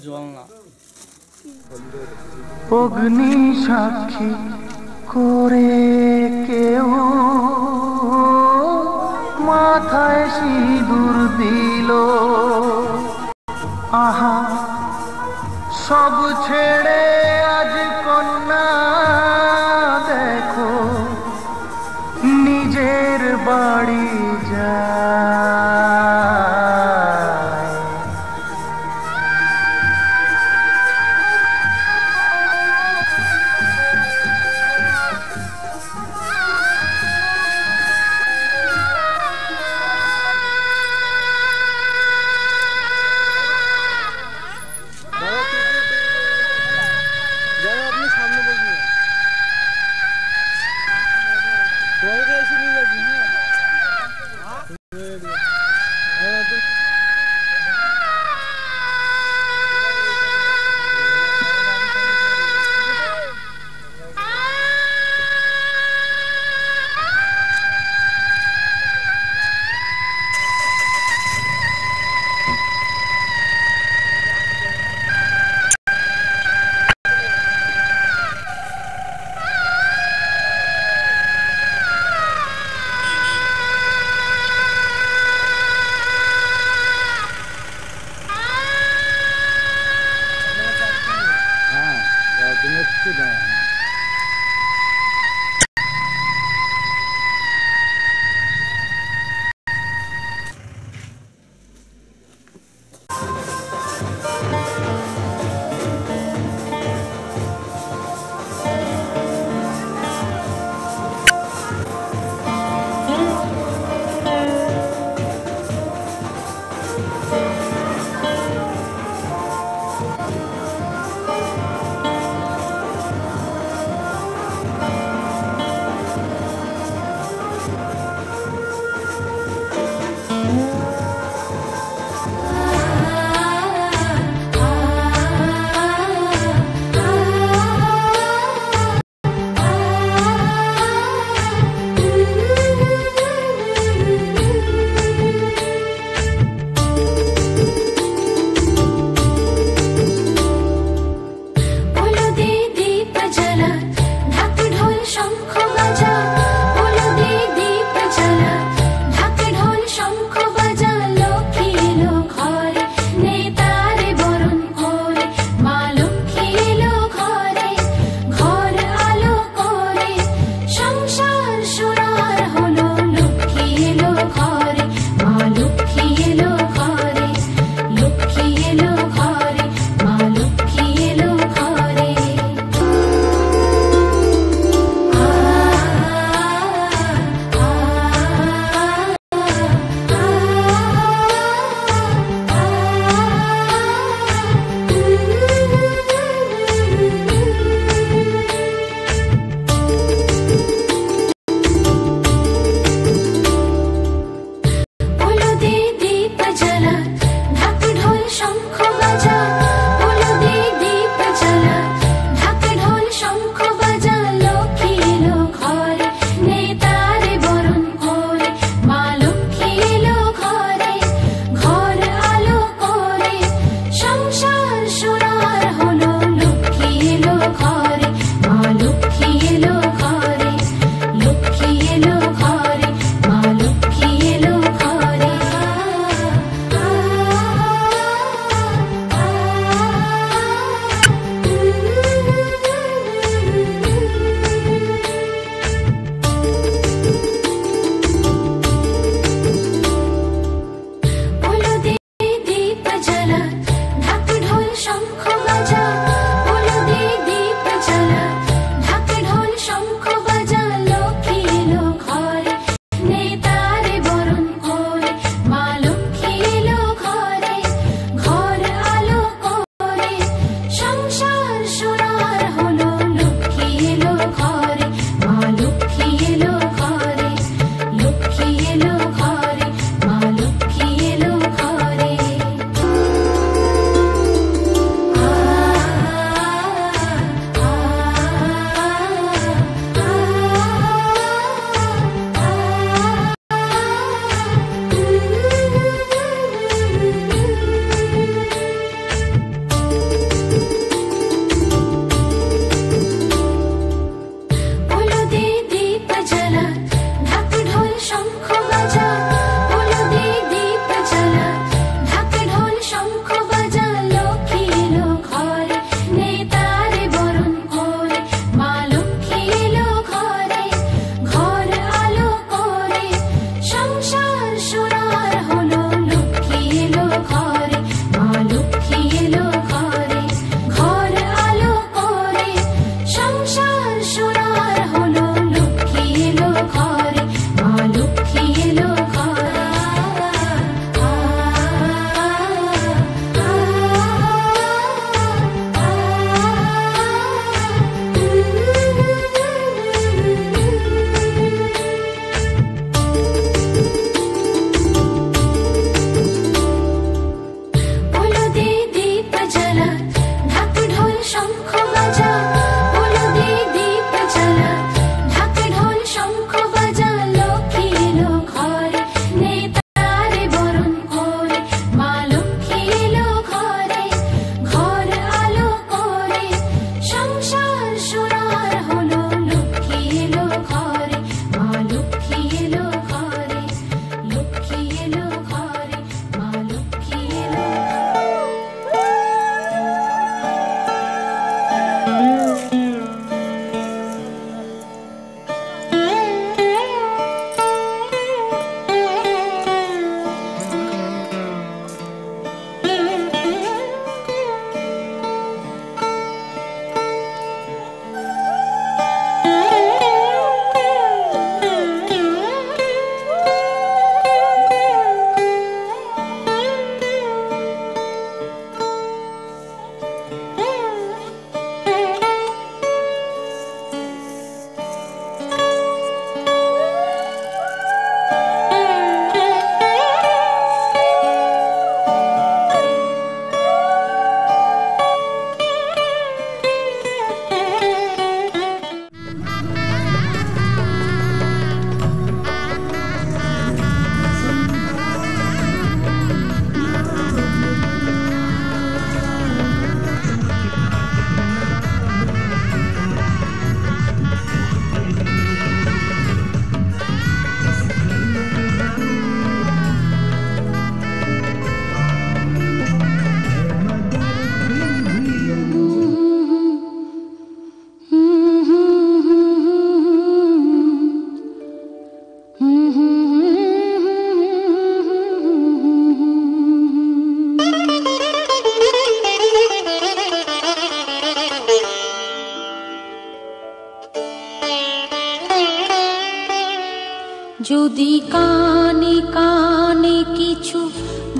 জল না। অগ্নি সাক্ষী করে কেউ মাথায় সিঁদুর দিল, আহা সব ছেড়ে আজ কন্যা দেখো নিজের বাড়ি যায়।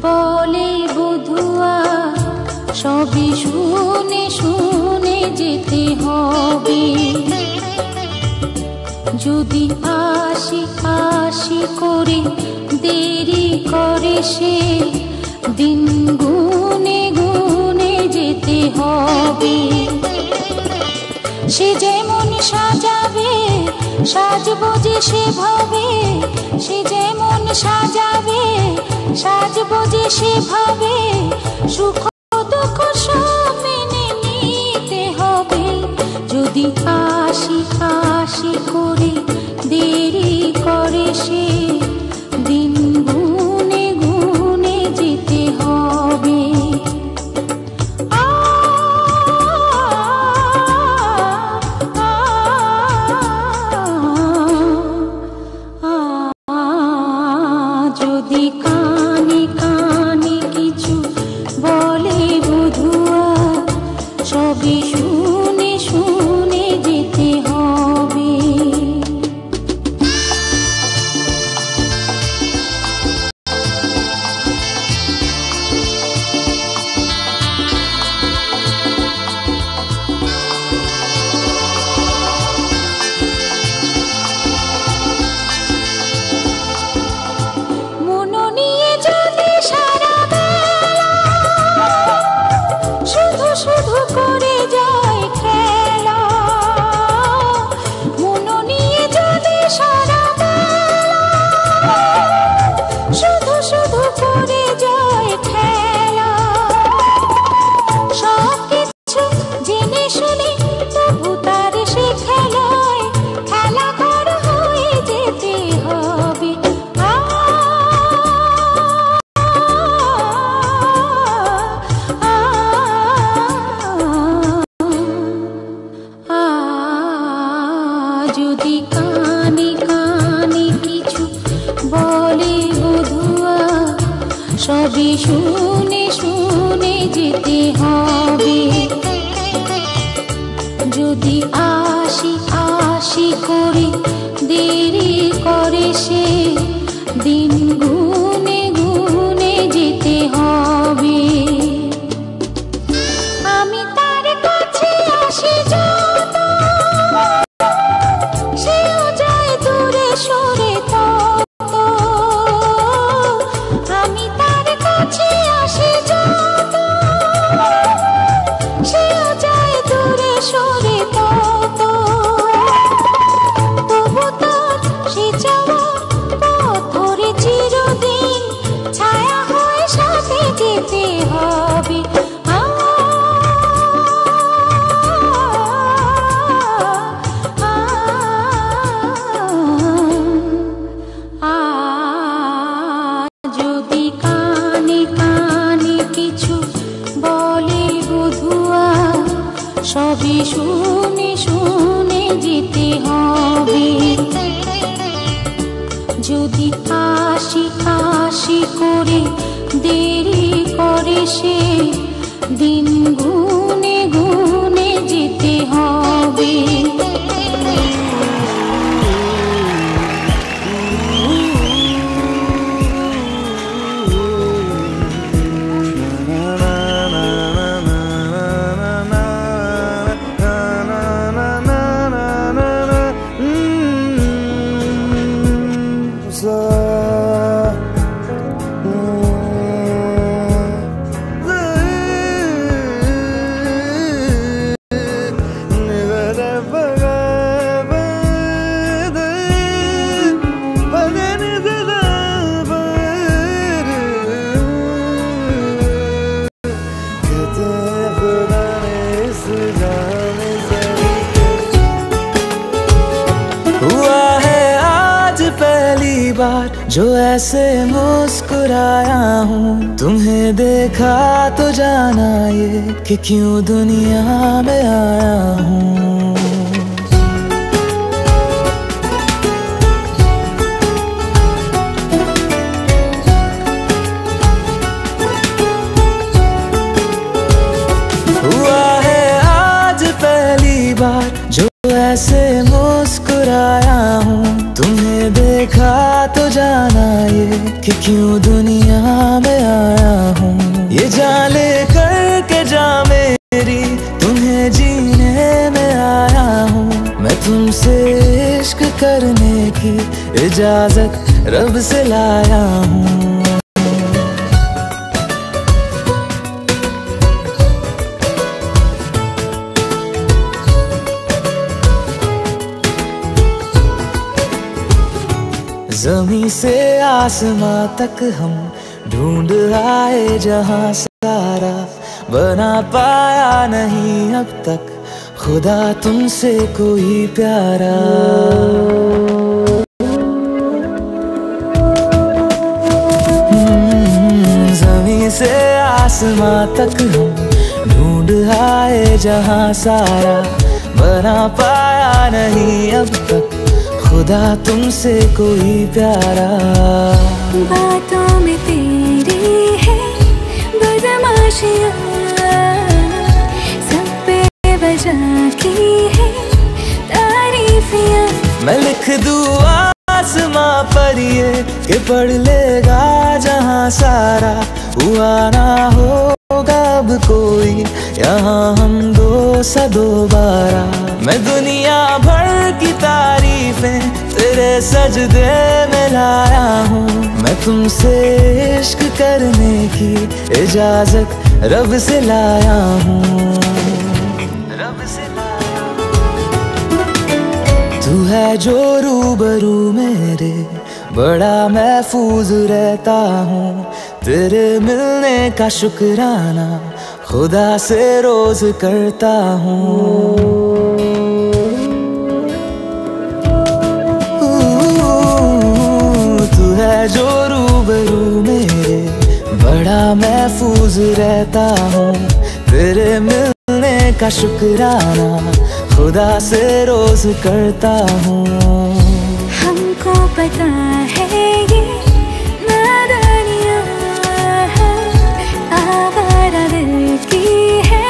বলে বধুয়া সবই শুনে শুনে যেতে হবে। যদি আসি আসি করে দেরি করে সে দিন গুনে গুনে যেতে হবে। সে যেমন সাজাবে সাজবো যে সেভাবে, সে যেমন সাজাবে সাজবো যে সেভাবে, সুখ দুঃখ সব মেনে নিতে হবে। যদি আসি আসি করে দেরি করে সে দিন গুনে গুনে যেতে হবে। যদি কানে কানে কিছু বলে বধুয়া সবই শুনে শুনে যেতে হবে। মন নিয়ে যদি সারা বেলা শুধু শুধু করে যায় খেলা, মন নিয়ে যদি সারা বেলা শুধু শুধু করে যায় খেলা, সব কিছু জেনে শুনে তবু তার সে খেলায় খেলা ঘর হয়ে যেতে হবে। যদি কানে কানে কিছু বলে বধুয়া সবই শুনে শুনে যেতে হবে। যদি আসি আসি করে দেরি করে সে দিন গুনে গুনে যেতে হবে। আমি তার কাছে আসি যত সেও যায় দূরে সরে তত, আমি তার কাছে আসি যত সেও যায় দূরে সরে তত, তবু তার সে যাওয়া পথ ধরে চিরদিন ছায়া হয়ে সাথে যেতে হবে। যদি কানে কানে কিছু বলে বধুয়া সবই শুনে শুনে যেতে হবে। যদি আসি আসি করে দেরি করে সে দিন গুনে গুনে যেতে হবে। जो ऐसे मुस्कुराया हूँ, तुम्हें देखा तो जाना ये कि क्यों दुनिया में आया हूँ। हुआ है आज पहली बार जो ऐसे मुस्कुराया हूँ, तुम्हें देखा तो जाना ये कि क्यों दुनिया में आया हूँ। ये जान ले कर के जा मेरी, तुम्हें जीने में आया हूँ। मैं तुमसे इश्क करने की इजाजत रब से लाया हूँ। ज़मीं से आसमां तक हम ढूंढ आए जहां सारा, बना पाया नहीं अब तक खुदा तुमसे कोई प्यारा। ज़मीं से आसमां तक हम ढूंढ आए जहां सारा, बना पाया नहीं अब तक खुदा तुमसे कोई प्यारा। बातों में तेरी है बदमाशियाँ, सब पे वजह की है तारीफियाँ। मैं लिख दूँ आसमां पर ये कि पढ़ लेगा जहां सारा, हुआ ना होगा अब कोई यहाँ हम दो सा दोबारा। मैं दुनिया भर की तारीफें तेरे सजदे में लाया हूँ। मैं तुमसे इश्क करने की इजाजत रब से लाया हूँ। रब से लाया हूँ। तू है जो रूबरू मेरे, बड़ा महफूज रहता हूँ। तेरे मिलने का शुक्राना खुदा से रोज करता हूँ। तू है जो रूबरू मेरे, बड़ा महफूज रहता हूँ। तेरे मिलने का शुक्राना खुदा से रोज करता हूँ। हमको पता है ये नादानियाँ है, आवारा दिल की है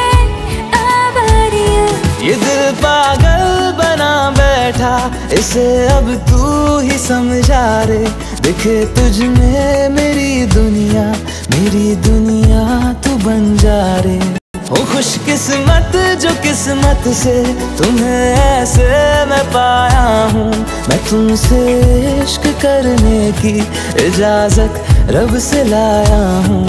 आवारियाँ। ये दिल पागल बना बैठा, इसे अब तू ही समझा रे। दिखे तुझ में मेरी दुनिया तू बन जा रे। ओ खुशकिस्मत जो किस्मत से तुम्हें ऐसे मैं पाया हूँ। मैं तुमसे इश्क करने की इजाजत रब से लाया हूँ।